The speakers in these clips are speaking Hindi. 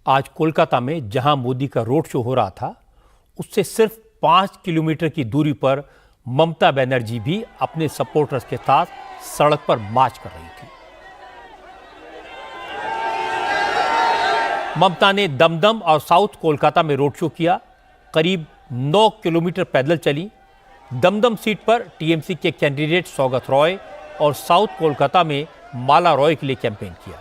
आज कोलकाता में जहां मोदी का रोड शो हो रहा था, उससे सिर्फ 5 किलोमीटर की दूरी पर ममता बनर्जी भी अपने सपोर्टर्स के साथ सड़क पर मार्च कर रही थी। ममता ने दमदम और साउथ कोलकाता में रोड शो किया। करीब 9 किलोमीटर पैदल चली। दमदम सीट पर टीएमसी के कैंडिडेट सौगत रॉय और साउथ कोलकाता में माला रॉय के लिए कैंपेन किया।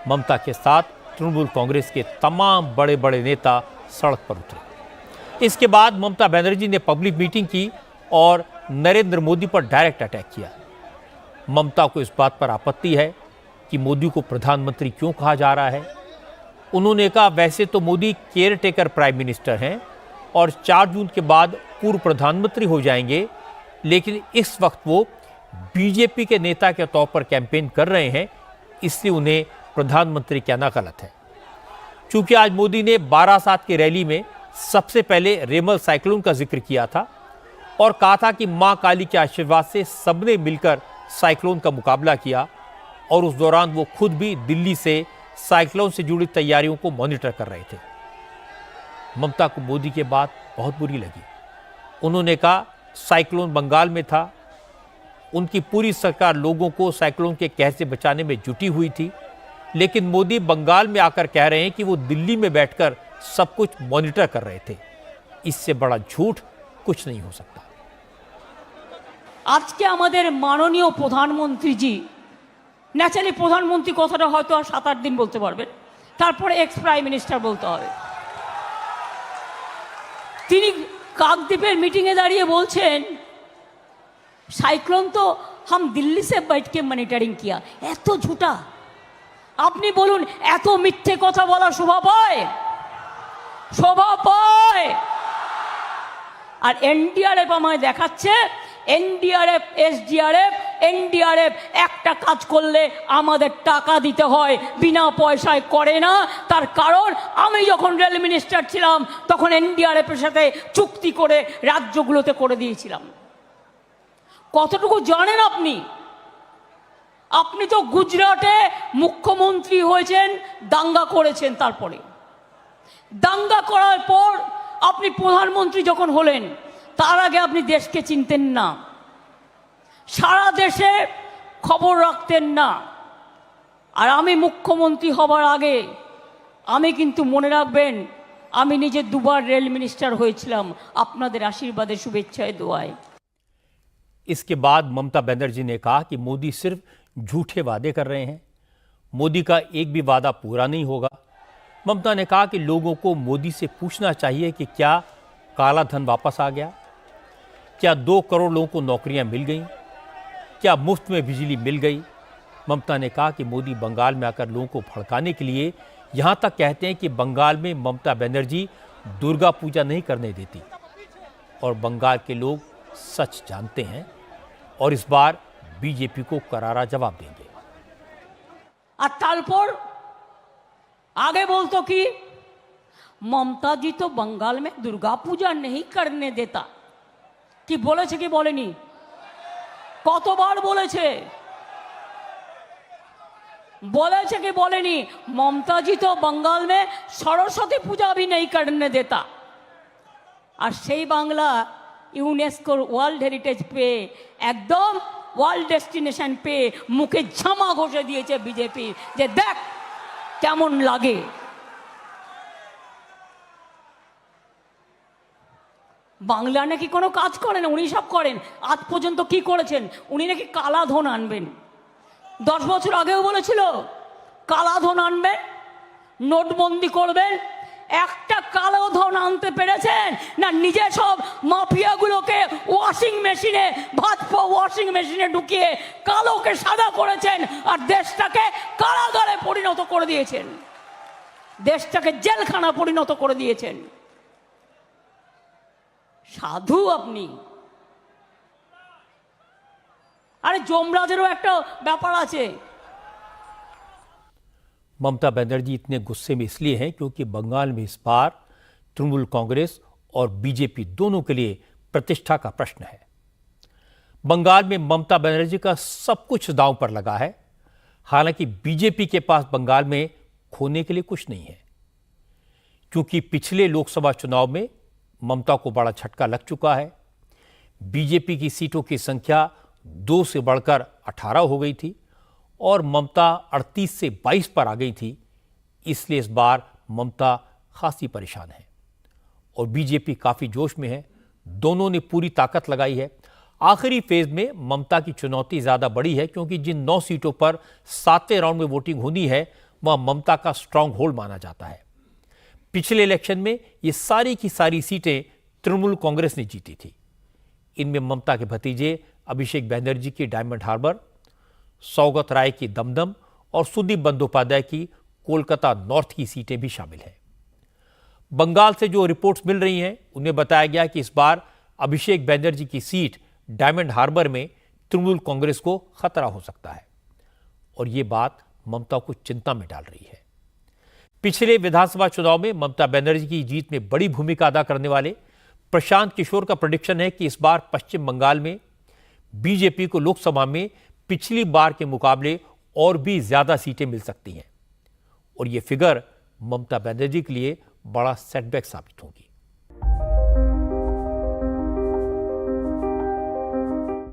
ममता के साथ तृणमूल कांग्रेस के तमाम बड़े बड़े नेता सड़क पर उतरे। इसके बाद ममता बनर्जी ने पब्लिक मीटिंग की और नरेंद्र मोदी पर डायरेक्ट अटैक किया। ममता को इस बात पर आपत्ति है कि मोदी को प्रधानमंत्री क्यों कहा जा रहा है। उन्होंने कहा, वैसे तो Modi care taker prime minister हैं और 4 जून के बाद पूर्व प्रधानमंत्री हो जाएंगे, लेकिन इस वक्त वो बीजेपी के नेता के तौर पर कैंपेन कर रहे हैं, इसलिए उन्हें प्रधानमंत्री कहना गलत है। चूंकि आज मोदी ने 12/7 की रैली में सबसे पहले रेमल साइक्लोन का जिक्र किया था और कहा था कि मां काली के आशीर्वाद से सबने मिलकर साइक्लोन का मुकाबला किया, और उस दौरान वो खुद भी दिल्ली से साइक्लोन से जुड़ी तैयारियों को मॉनिटर कर रहे थे। ममता को मोदी की बात बहुत बुरी लगी। उन्होंने कहा, साइक्लोन बंगाल में था, उनकी पूरी सरकार लोगों को साइक्लोन के कहर से बचाने में जुटी हुई थी, लेकिन मोदी बंगाल में आकर कह रहे हैं कि वो दिल्ली में बैठकर सब कुछ मॉनिटर कर रहे थे। इससे बड़ा झूठ कुछ नहीं हो सकता। আজকে আমাদের মাননীয় প্রধানমন্ত্রীজি, ন্যাচারালি প্রধানমন্ত্রী কথাটা হয়তো আর 7-8 দিন বলতে পারবেন, তারপরে এক্স প্রাইম মিনিস্টার বলতে হবে। তিনি কাকদ্বীপের মিটিংয়ে দাঁড়িয়ে বলছেন, সাইক্লোন তো हम दिल्ली से बैठ के मॉनिटरिंग किया। এত ঝুটা, আপনি বলুন, এত মিথ্যে কথা বলা শোভা পায়? শোভা পায়? আর এনডিআরএফ আমায় দেখাচ্ছে, এনডিআরএফ, এসডিআরএফ, এনডিআরএফ একটা কাজ করলে আমাদের টাকা দিতে হয়, বিনা পয়সায় করে না। তার কারণ আমি যখন রেল মিনিস্টার ছিলাম তখন এনডিআরএফ এর সাথে চুক্তি করে রাজ্যগুলোতে করে দিয়েছিলাম। কতটুকু জানেন আপনি? আপনি তো গুজরাটে মুখ্যমন্ত্রী হয়েছেন, দাঙ্গা করেছেন। তারপরে দাঙ্গা করার পর আপনি প্রধানমন্ত্রী যখন হলেন, তার আগে আপনি দেশকে চিনতেন না, সারা দেশে খবর রাখতেন না। আর আমি মুখ্যমন্ত্রী হবার আগে আমি কিন্তু মনে রাখবেন, আমি নিজে 2বার রেল মিনিস্টার হয়েছিলাম আপনাদের আশীর্বাদে, শুভেচ্ছায়, দোয়ায়। इसके बाद ममता बनर्जी ने कहा कि मोदी सिर्फ झूठे वादे कर रहे हैं, मोदी का एक भी वादा पूरा नहीं होगा। ममता ने कहा कि लोगों को मोदी से पूछना चाहिए कि क्या काला धन वापस आ गया, क्या 2 करोड़ लोगों को नौकरियां मिल गईं, क्या मुफ्त में बिजली मिल गई। ममता ने कहा कि मोदी बंगाल में आकर लोगों को भड़काने के लिए यहां तक कहते हैं कि बंगाल में ममता बनर्जी दुर्गा पूजा नहीं करने देती, और बंगाल के लोग सच जानते हैं और इस बार बीजेपी को करारा जवाब देंगे। আর তারপর आगे बोलतो कि ममता जी तो बंगाल में दुर्गा पूजा नहीं करने देता। कि बोलेছে কি বলেনি? কতবার বলেছে? बोलेছে कि बोलेनी? ममता जी तो बंगाल में सरस्वती पूजा भी नहीं करने देता। और সেই বাংলা ইউনেস্কোর ওয়ার্ল্ড হেরিটেজ পেয়ে, একদম ওয়ার্ল্ড ডেস্টিনেশন পেয়ে মুখে ঝামা ঘষে দিয়েছে বিজেপি, যে দেখ কেমন লাগে। বাংলা নাকি কোনো কাজ করেন, উনি সব করেন। আজ পর্যন্ত কি করেছেন? উনি নাকি কালা ধন আনবেন। 10 বছর আগেও বলেছিল কালা ধন আনবেন, নোটবন্দি করবেন। একটা কালো ধন আনতে পেরেছেন না? নিজে সব মাফিয়াগুলোকে ওয়াশিং মেশিনে, ভাজপা ওয়াশিং মেশিনে ঢুকিয়ে কালোকে সাদা করেছেন আর দেশটাকে কারাগারে পরিণত করে দিয়েছেন, দেশটাকে জেলখানা পরিণত করে দিয়েছেন। সাধু আপনি। আরে যমরাজেরও একটা ব্যাপার আছে। ममता बनर्जी इतने गुस्से में इसलिए हैं क्योंकि बंगाल में इस बार तृणमूल कांग्रेस और बीजेपी दोनों के लिए प्रतिष्ठा का प्रश्न है। बंगाल में ममता बनर्जी का सब कुछ दांव पर लगा है। हालांकि बीजेपी के पास बंगाल में खोने के लिए कुछ नहीं है। क्योंकि पिछले लोकसभा चुनाव में ममता को बड़ा झटका लग चुका है। बीजेपी की सीटों की संख्या 2 से बढ़कर 18 हो गई थी और ममता 38 से 22 पर आ गई थी। इसलिए इस बार ममता खासी परेशान है और बीजेपी काफी जोश में है। दोनों ने पूरी ताकत लगाई है। आखिरी फेज में ममता की चुनौती ज्यादा बड़ी है क्योंकि जिन 9 सीटों पर 7वें राउंड में वोटिंग होनी है वह ममता का स्ट्रांग होल्ड माना जाता है। पिछले इलेक्शन में ये सारी की सारी सीटें तृणमूल कांग्रेस ने जीती थी। इनमें ममता के भतीजे अभिषेक बैनर्जी की डायमंड हार्बर, सौगत राय की दमदम और सुदीप बंदोपाध्याय की कोलकाता नॉर्थ की सीटें भी शामिल हैं। बंगाल से जो रिपोर्ट्स मिल रही हैं उन्हें बताया गया कि इस बार अभिषेक बैनर्जी की सीट डायमंड हार्बर में तृणमूल कांग्रेस को खतरा हो सकता है और यह बात ममता को चिंता में डाल रही है। पिछले विधानसभा चुनाव में ममता बनर्जी की जीत में बड़ी भूमिका अदा करने वाले प्रशांत किशोर का प्रेडिक्शन है कि इस बार पश्चिम बंगाल में बीजेपी को लोकसभा में पिछली बार के मुकाबले और भी ज्यादा सीटें मिल सकती हैं और यह फिगर ममता बनर्जी के लिए बड़ा सेटबैक साबित होगी।